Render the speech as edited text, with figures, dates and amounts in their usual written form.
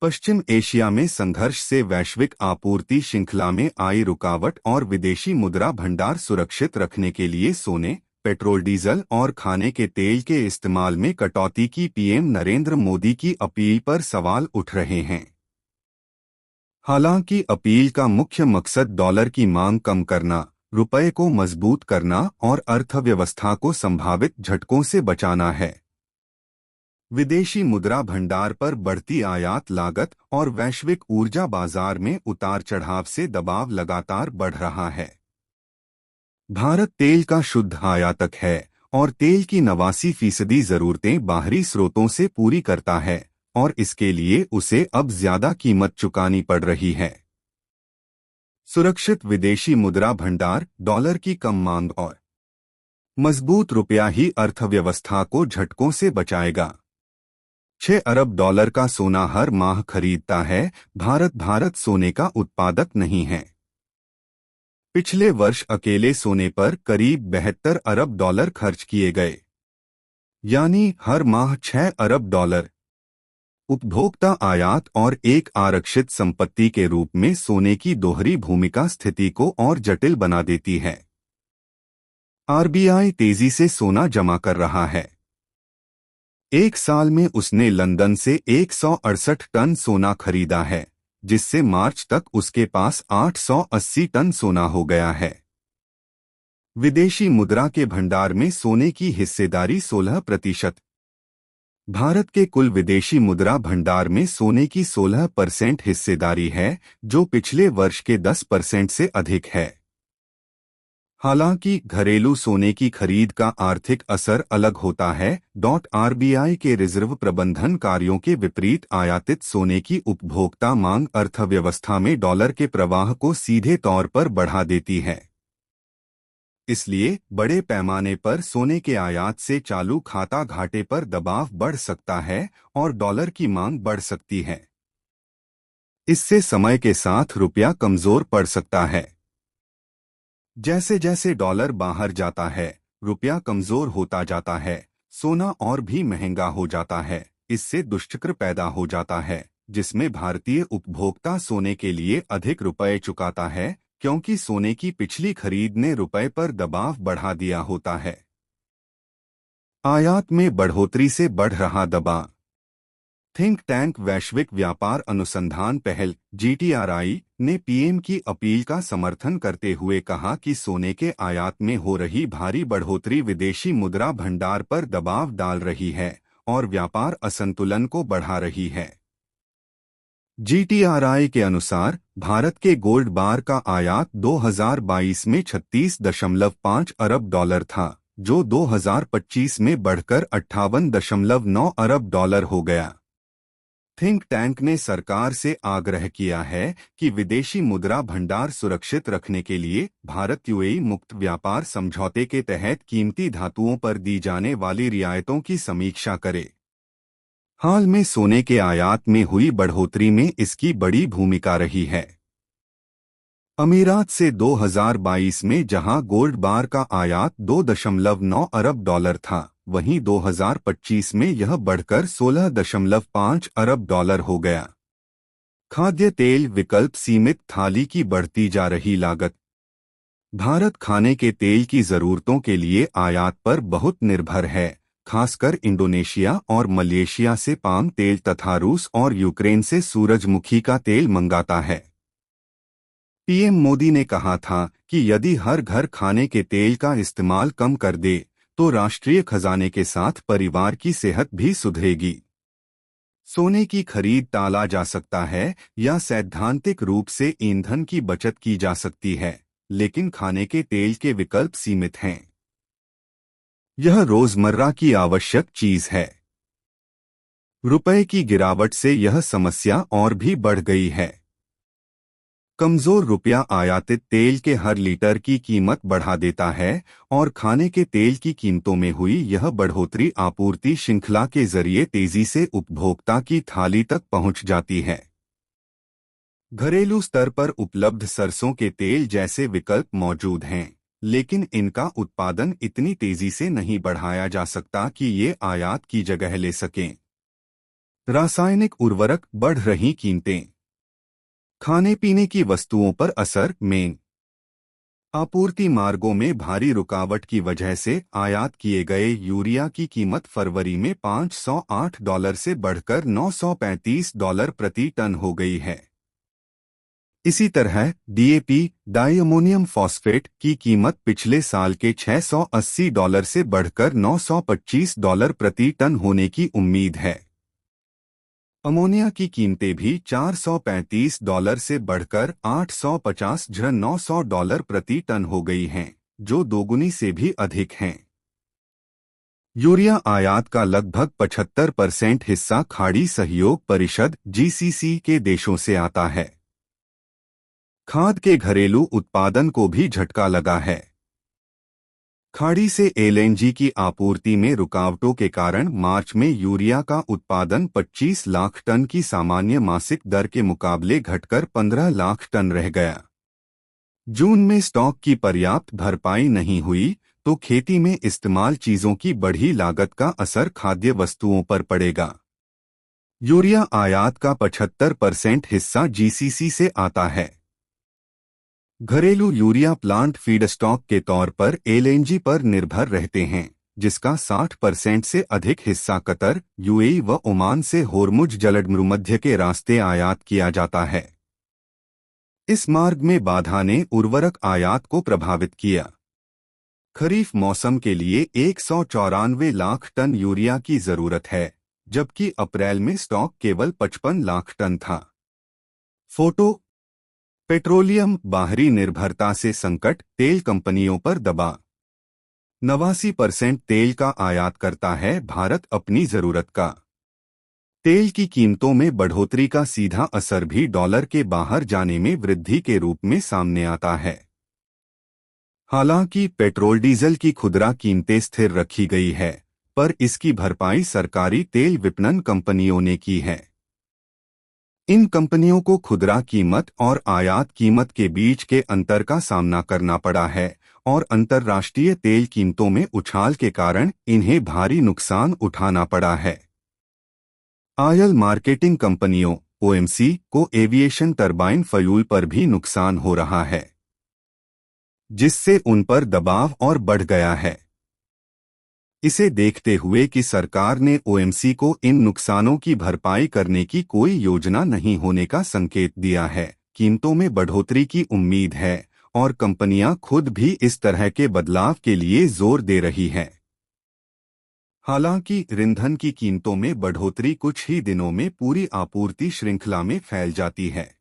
पश्चिम Asia में संघर्ष से वैश्विक आपूर्ति श्रृंखला में आई रुकावट और विदेशी मुद्रा भंडार सुरक्षित रखने के लिए सोने, पेट्रोल, डीजल और खाने के तेल के इस्तेमाल में कटौती की पीएम नरेंद्र मोदी की अपील पर सवाल उठ रहे हैं। हालांकि अपील का मुख्य मकसद डॉलर की मांग कम करना, रुपये को मजबूत करना और अर्थव्यवस्था को संभावित झटकों से बचाना है। विदेशी मुद्रा भंडार पर बढ़ती आयात लागत और वैश्विक ऊर्जा बाजार में उतार चढ़ाव से दबाव लगातार बढ़ रहा है। भारत तेल का शुद्ध आयातक है और तेल की 89% जरूरतें बाहरी स्रोतों से पूरी करता है और इसके लिए उसे अब ज्यादा कीमत चुकानी पड़ रही है। सुरक्षित विदेशी मुद्रा भंडार, डॉलर की कम मांग और मजबूत रुपया ही अर्थव्यवस्था को झटकों से बचाएगा। 6 अरब डॉलर का सोना हर माह खरीदता है। भारत सोने का उत्पादक नहीं है। पिछले वर्ष अकेले सोने पर करीब 72 अरब डॉलर खर्च किए गए, यानी हर माह 6 अरब डॉलर। उपभोक्ता आयात और एक आरक्षित संपत्ति के रूप में सोने की दोहरी भूमिका स्थिति को और जटिल बना देती है। आरबीआई तेजी से सोना जमा कर रहा है। एक साल में उसने लंदन से 168 टन सोना खरीदा है, जिससे मार्च तक उसके पास 880 टन सोना हो गया है। विदेशी मुद्रा के भंडार में सोने की हिस्सेदारी 16%। भारत के कुल विदेशी मुद्रा भंडार में सोने की 16% हिस्सेदारी है, जो पिछले वर्ष के 10% से अधिक है। हालांकि घरेलू सोने की खरीद का आर्थिक असर अलग होता है। आरबीआई के रिजर्व प्रबंधन कार्यों के विपरीत आयातित सोने की उपभोक्ता मांग अर्थव्यवस्था में डॉलर के प्रवाह को सीधे तौर पर बढ़ा देती है। इसलिए बड़े पैमाने पर सोने के आयात से चालू खाता घाटे पर दबाव बढ़ सकता है और डॉलर की मांग बढ़ सकती है। इससे समय के साथ रुपया कमजोर पड़ सकता है। जैसे जैसे डॉलर बाहर जाता है, रुपया कमजोर होता जाता है, सोना और भी महंगा हो जाता है। इससे दुष्चक्र पैदा हो जाता है, जिसमें भारतीय उपभोक्ता सोने के लिए अधिक रुपए चुकाता है, क्योंकि सोने की पिछली खरीद ने रुपए पर दबाव बढ़ा दिया होता है। आयात में बढ़ोतरी से बढ़ रहा दबाव। थिंक टैंक वैश्विक व्यापार अनुसंधान पहल (GTRI) ने पीएम की अपील का समर्थन करते हुए कहा कि सोने के आयात में हो रही भारी बढ़ोतरी विदेशी मुद्रा भंडार पर दबाव डाल रही है और व्यापार असंतुलन को बढ़ा रही है। GTRI के अनुसार भारत के गोल्ड बार का आयात 2022 में 36.5 अरब डॉलर था, जो 2025 में बढ़कर 58.9 अरब डॉलर हो गया। थिंक टैंक ने सरकार से आग्रह किया है कि विदेशी मुद्रा भंडार सुरक्षित रखने के लिए भारत यूएई मुक्त व्यापार समझौते के तहत कीमती धातुओं पर दी जाने वाली रियायतों की समीक्षा करे। हाल में सोने के आयात में हुई बढ़ोतरी में इसकी बड़ी भूमिका रही है। अमीरात से 2022 में जहां गोल्ड बार का आयात 2.9 अरब डॉलर था, वहीं 2025 में यह बढ़कर 16.5 अरब डॉलर हो गया। खाद्य तेल विकल्प सीमित थाली की बढ़ती जा रही लागत। भारत खाने के तेल की जरूरतों के लिए आयात पर बहुत निर्भर है, खासकर इंडोनेशिया और मलेशिया से पाम तेल तथा रूस और यूक्रेन से सूरजमुखी का तेल मंगाता है। पीएम मोदी ने कहा था कि यदि हर घर खाने के तेल का इस्तेमाल कम कर दे तो राष्ट्रीय खजाने के साथ परिवार की सेहत भी सुधरेगी। सोने की खरीद टाला जा सकता है या सैद्धांतिक रूप से ईंधन की बचत की जा सकती है, लेकिन खाने के तेल के विकल्प सीमित हैं। यह रोजमर्रा की आवश्यक चीज है। रुपए की गिरावट से यह समस्या और भी बढ़ गई है। कमजोर रुपया आयातित तेल के हर लीटर की कीमत बढ़ा देता है और खाने के तेल की कीमतों में हुई यह बढ़ोतरी आपूर्ति श्रृंखला के जरिए तेजी से उपभोक्ता की थाली तक पहुंच जाती है। घरेलू स्तर पर उपलब्ध सरसों के तेल जैसे विकल्प मौजूद हैं, लेकिन इनका उत्पादन इतनी तेजी से नहीं बढ़ाया जा सकता कि ये आयात की जगह ले सकें। रासायनिक उर्वरक बढ़ रही कीमतें। खाने पीने की वस्तुओं पर असर। मेन आपूर्ति मार्गों में भारी रुकावट की वजह से आयात किए गए यूरिया की कीमत फरवरी में $508 से बढ़कर $935 प्रति टन हो गई है। इसी तरह डीएपी डाई अमोनियम फॉस्फेट की कीमत पिछले साल के $680 से बढ़कर $925 प्रति टन होने की उम्मीद है। अमोनिया की कीमतें भी $435 से बढ़कर $850-900 प्रति टन हो गई हैं, जो दोगुनी से भी अधिक हैं। यूरिया आयात का लगभग 75% हिस्सा खाड़ी सहयोग परिषद जीसीसी के देशों से आता है। खाद के घरेलू उत्पादन को भी झटका लगा है। खाड़ी से एलएनजी की आपूर्ति में रुकावटों के कारण मार्च में यूरिया का उत्पादन 25 लाख टन की सामान्य मासिक दर के मुकाबले घटकर 15 लाख टन रह गया। जून में स्टॉक की पर्याप्त भरपाई नहीं हुई तो खेती में इस्तेमाल चीजों की बढ़ी लागत का असर खाद्य वस्तुओं पर पड़ेगा। यूरिया आयात का 75% हिस्सा जीसीसी से आता है। घरेलू यूरिया प्लांट फीडस्टॉक के तौर पर एलएनजी पर निर्भर रहते हैं, जिसका 60% से अधिक हिस्सा कतर, यूएई व ओमान से होर्मुज जलसंधि के रास्ते आयात किया जाता है। इस मार्ग में बाधा ने उर्वरक आयात को प्रभावित किया। खरीफ मौसम के लिए 194 लाख टन यूरिया की जरूरत है, जबकि अप्रैल में स्टॉक केवल 55 लाख टन था। फोटो पेट्रोलियम बाहरी निर्भरता से संकट, तेल कंपनियों पर दबाव। 89% तेल का आयात करता है भारत अपनी जरूरत का। तेल की कीमतों में बढ़ोतरी का सीधा असर भी डॉलर के बाहर जाने में वृद्धि के रूप में सामने आता है। हालांकि पेट्रोल डीजल की खुदरा कीमतें स्थिर रखी गई है, पर इसकी भरपाई सरकारी तेल विपणन कंपनियों ने की है। इन कंपनियों को खुदरा कीमत और आयात कीमत के बीच के अंतर का सामना करना पड़ा है और अंतर्राष्ट्रीय तेल कीमतों में उछाल के कारण इन्हें भारी नुकसान उठाना पड़ा है। ऑयल मार्केटिंग कंपनियों ओएमसी को एविएशन टरबाइन फ्यूल पर भी नुकसान हो रहा है, जिससे उन पर दबाव और बढ़ गया है। इसे देखते हुए कि सरकार ने ओएमसी को इन नुकसानों की भरपाई करने की कोई योजना नहीं होने का संकेत दिया है, कीमतों में बढ़ोतरी की उम्मीद है और कंपनियां खुद भी इस तरह के बदलाव के लिए जोर दे रही हैं। हालांकि ईंधन की कीमतों में बढ़ोतरी कुछ ही दिनों में पूरी आपूर्ति श्रृंखला में फैल जाती है।